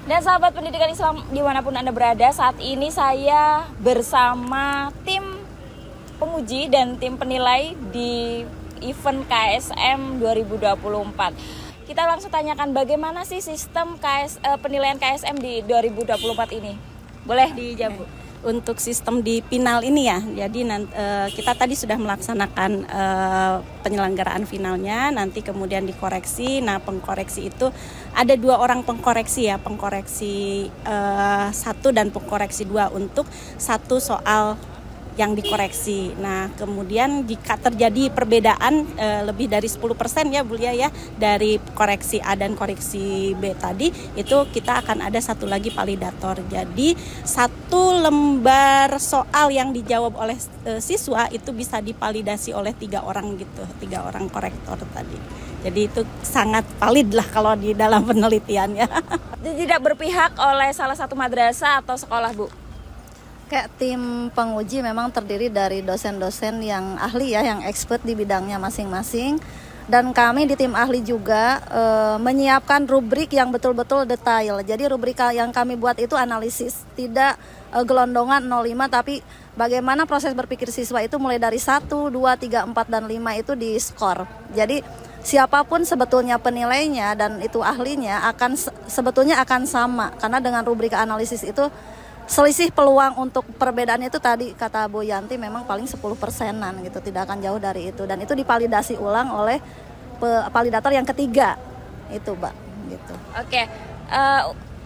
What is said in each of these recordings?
Dan sahabat pendidikan Islam dimanapun Anda berada, saat ini saya bersama tim penguji dan tim penilai di event KSM 2024. Kita langsung tanyakan bagaimana sih sistem penilaian KSM di 2024 ini. Boleh dijawab, Bu? Untuk sistem di final ini ya, jadi kita tadi sudah melaksanakan penyelenggaraan finalnya, nanti kemudian dikoreksi. Nah, pengkoreksi itu ada 2 orang pengkoreksi ya, pengkoreksi 1 dan pengkoreksi 2 untuk satu soal yang dikoreksi. Nah, kemudian jika terjadi perbedaan lebih dari 10% ya Bu Lia ya, dari koreksi A dan koreksi B tadi, itu kita akan ada satu lagi validator. Jadi satu lembar soal yang dijawab oleh siswa itu bisa divalidasi oleh 3 orang gitu, 3 orang korektor tadi. Jadi itu sangat valid lah kalau di dalam penelitiannya. Tidak berpihak oleh salah satu madrasah atau sekolah, Bu? Kayak tim penguji memang terdiri dari dosen-dosen yang ahli ya, yang expert di bidangnya masing-masing. Dan kami di tim ahli juga menyiapkan rubrik yang betul-betul detail. Jadi rubrik yang kami buat itu analisis, tidak gelondongan 05, tapi bagaimana proses berpikir siswa itu mulai dari 1, 2, 3, 4, dan 5 itu di skor. Jadi siapapun sebetulnya penilainya dan itu ahlinya sebetulnya akan sama. Karena dengan rubrik analisis itu selisih peluang untuk perbedaan itu tadi kata Bu Yanti memang paling 10%-an gitu, tidak akan jauh dari itu, dan itu divalidasi ulang oleh validator yang ketiga itu, Mbak, gitu. Oke.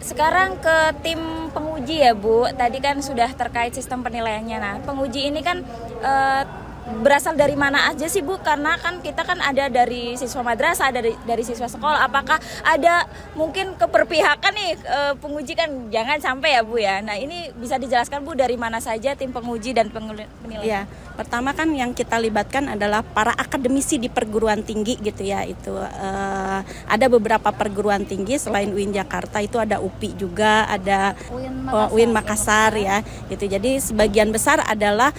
Sekarang ke tim penguji ya, Bu. Tadi kan sudah terkait sistem penilaiannya. Nah, penguji ini kan berasal dari mana aja sih, Bu? Karena kan kita kan ada dari siswa madrasah, ada dari siswa sekolah. Apakah ada mungkin keberpihakan nih penguji, kan jangan sampai ya, Bu ya. Nah, ini bisa dijelaskan, Bu, dari mana saja tim penguji dan penilai? Ya, pertama kan yang kita libatkan adalah para akademisi di perguruan tinggi gitu ya. Itu ada beberapa perguruan tinggi selain UIN Jakarta, itu ada UPI juga, ada UIN Makassar ya. Gitu. Jadi sebagian besar adalah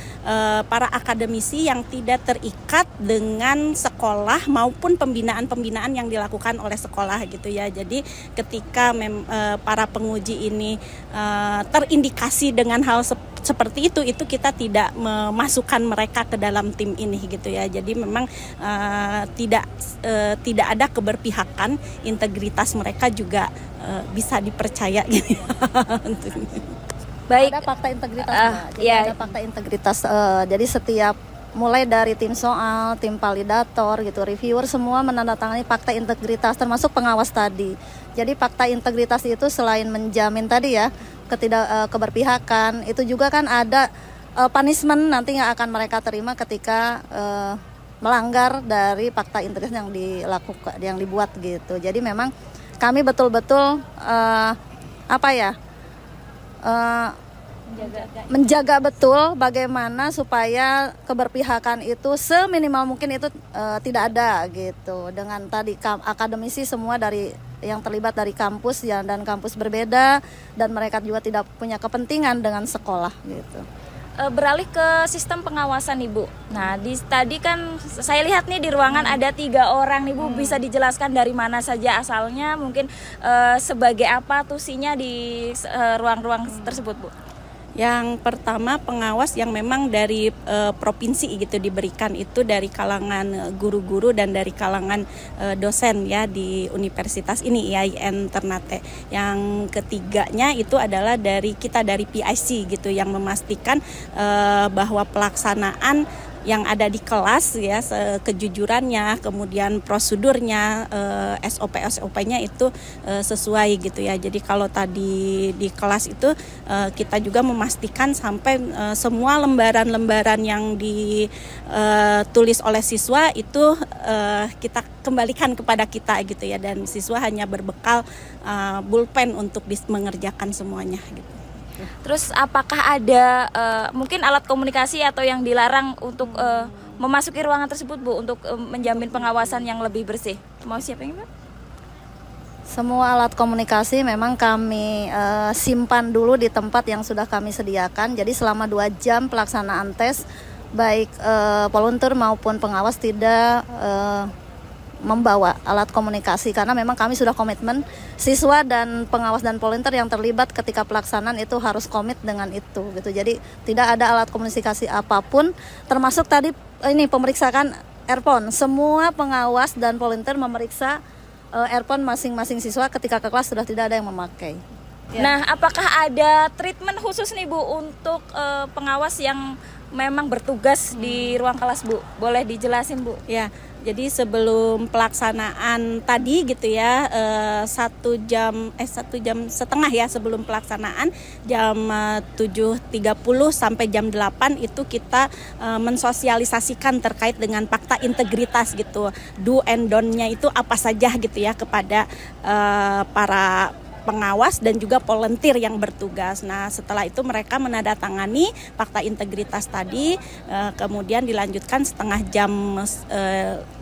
para akademisi yang tidak terikat dengan sekolah maupun pembinaan-pembinaan yang dilakukan oleh sekolah gitu ya. Jadi ketika para penguji ini terindikasi dengan hal seperti itu kita tidak memasukkan mereka ke dalam tim ini gitu ya. Jadi memang tidak ada keberpihakan, integritas mereka juga bisa dipercaya gitu ya. Baik. Ada fakta integritas, Jadi ya. ada fakta integritas. Jadi setiap mulai dari tim soal, tim validator gitu, reviewer, semua menandatangani fakta integritas termasuk pengawas tadi. Jadi fakta integritas itu selain menjamin tadi ya keberpihakan, itu juga kan ada punishment nanti yang akan mereka terima ketika melanggar dari fakta integritas yang dilakukan, yang dibuat gitu. Jadi memang kami betul-betul menjaga betul bagaimana supaya keberpihakan itu seminimal mungkin itu tidak ada gitu. Dengan tadi akademisi semua dari yang terlibat dari kampus ya, dan kampus berbeda, dan mereka juga tidak punya kepentingan dengan sekolah gitu. Beralih ke sistem pengawasan, Ibu. Nah, tadi kan saya lihat nih di ruangan ada 3 orang, Ibu. Bisa dijelaskan dari mana saja asalnya, mungkin sebagai apa tusinya di ruang-ruang tersebut, Bu? Yang pertama, pengawas yang memang dari provinsi gitu diberikan, itu dari kalangan guru-guru dan dari kalangan dosen ya di universitas ini IAIN Ternate. Yang ketiganya itu adalah dari PIC gitu, yang memastikan bahwa pelaksanaan yang ada di kelas ya, kejujurannya, kemudian prosedurnya, SOP-nya itu sesuai gitu ya. Jadi kalau tadi di kelas itu kita juga memastikan sampai semua lembaran-lembaran yang ditulis oleh siswa itu kita kembalikan kepada kita gitu ya, dan siswa hanya berbekal pulpen untuk mengerjakan semuanya gitu. Terus apakah ada mungkin alat komunikasi atau yang dilarang untuk memasuki ruangan tersebut, Bu, untuk menjamin pengawasan yang lebih bersih? Mau siapa yang, Mbak? Semua alat komunikasi memang kami simpan dulu di tempat yang sudah kami sediakan. Jadi selama 2 jam pelaksanaan tes, baik volunteer maupun pengawas tidak membawa alat komunikasi karena memang kami sudah komitmen siswa dan pengawas dan volunteer yang terlibat ketika pelaksanaan itu harus komit dengan itu gitu. Jadi tidak ada alat komunikasi apapun termasuk tadi ini pemeriksaan earphone. Semua pengawas dan volunteer memeriksa earphone masing-masing siswa ketika ke kelas sudah tidak ada yang memakai. Ya. Nah, apakah ada treatment khusus nih Bu untuk pengawas yang memang bertugas di ruang kelas Bu? Boleh dijelasin Bu? Ya, jadi sebelum pelaksanaan tadi gitu ya, 1 jam setengah ya sebelum pelaksanaan jam 7.30 sampai jam 8 itu kita mensosialisasikan terkait dengan fakta integritas gitu. Do and don't-nya itu apa saja gitu ya kepada para pengawas dan juga volunteer yang bertugas. Nah, setelah itu mereka menandatangani fakta integritas tadi, kemudian dilanjutkan setengah jam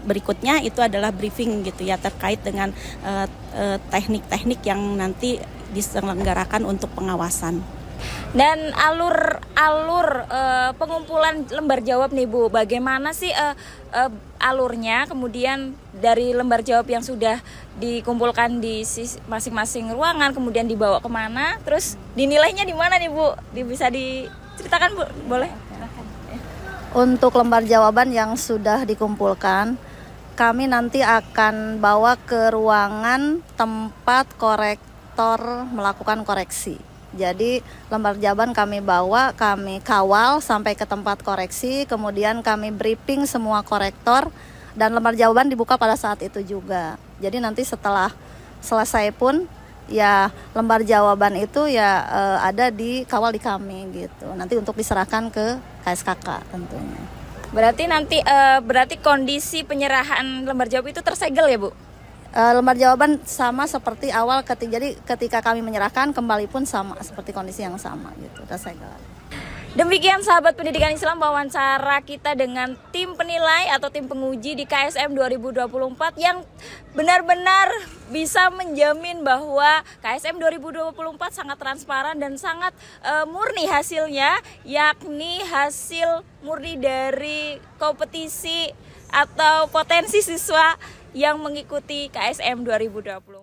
berikutnya itu adalah briefing gitu ya terkait dengan teknik-teknik yang nanti diselenggarakan untuk pengawasan. Dan alur pengumpulan lembar jawab nih Bu, bagaimana sih alurnya, kemudian dari lembar jawab yang sudah dikumpulkan di masing-masing ruangan kemudian dibawa kemana, terus dinilainya di mana nih Bu? Bisa diceritakan Bu, boleh? Untuk lembar jawaban yang sudah dikumpulkan, kami nanti akan bawa ke ruangan tempat korektor melakukan koreksi. Jadi lembar jawaban kami bawa, kami kawal sampai ke tempat koreksi, kemudian kami briefing semua korektor dan lembar jawaban dibuka pada saat itu juga. Jadi nanti setelah selesai pun ya lembar jawaban itu ya ada di kawal di kami gitu. Nanti untuk diserahkan ke KSKK tentunya. Berarti kondisi penyerahan lembar jawab itu tersegel ya Bu? Lembar jawaban sama seperti awal jadi ketika kami menyerahkan kembali pun sama seperti kondisi yang sama gitu. Demikian sahabat pendidikan Islam wawancara kita dengan tim penilai atau tim penguji di KSM 2024 yang benar-benar bisa menjamin bahwa KSM 2024 sangat transparan dan sangat murni hasilnya, yakni hasil murni dari kompetisi atau potensi siswa yang mengikuti KSM 2024.